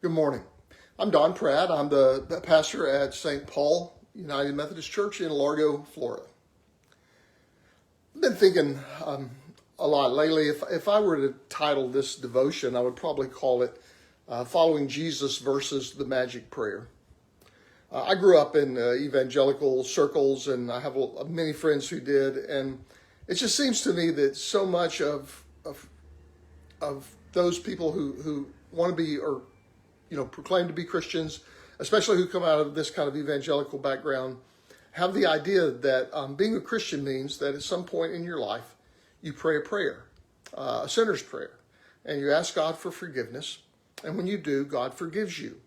Good morning. I'm Don Pratt. I'm the pastor at St. Paul United Methodist Church in Largo, Florida. I've been thinking a lot lately. If I were to title this devotion, I would probably call it Following Jesus versus the Magic Prayer. I grew up in evangelical circles, and I have many friends who did, and it just seems to me that so much of those people who want to be or proclaim to be Christians, especially who come out of this kind of evangelical background, have the idea that being a Christian means that at some point in your life, you pray a prayer, a sinner's prayer, and you ask God for forgiveness. And when you do, God forgives you.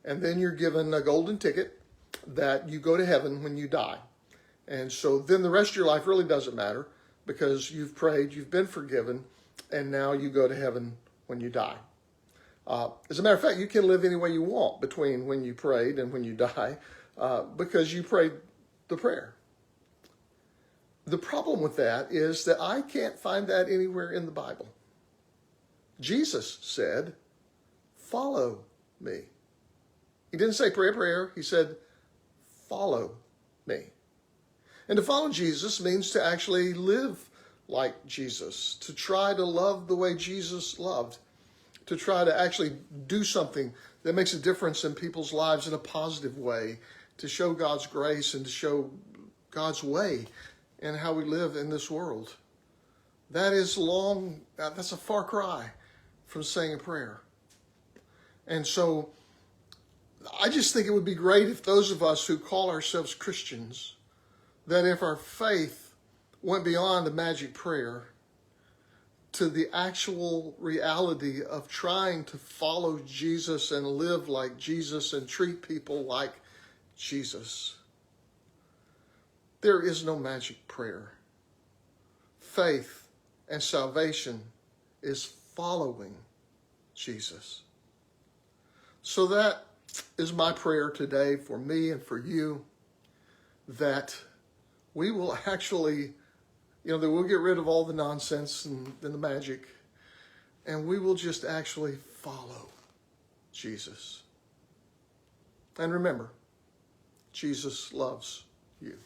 And then you're given a golden ticket that you go to heaven when you die. And so then the rest of your life really doesn't matter because you've prayed, you've been forgiven, and now you go to heaven when you die. As a matter of fact, you can live any way you want between when you prayed and when you die because you prayed the prayer. The problem with that is that I can't find that anywhere in the Bible. Jesus said, "Follow me." He didn't say pray a prayer. He said, "Follow me." And to follow Jesus means to actually live like Jesus, to try to love the way Jesus loved, to try to actually do something that makes a difference in people's lives in a positive way, to show God's grace and to show God's way in how we live in this world. That's a far cry from saying a prayer. And so I just think it would be great if those of us who call ourselves Christians, that if our faith went beyond the magic prayer to the actual reality of trying to follow Jesus and live like Jesus and treat people like Jesus. There is no magic prayer. Faith and salvation is following Jesus. So that is my prayer today for me and for you, that we will actually that we'll get rid of all the nonsense and the magic, and we will just actually follow Jesus. And remember, Jesus loves you.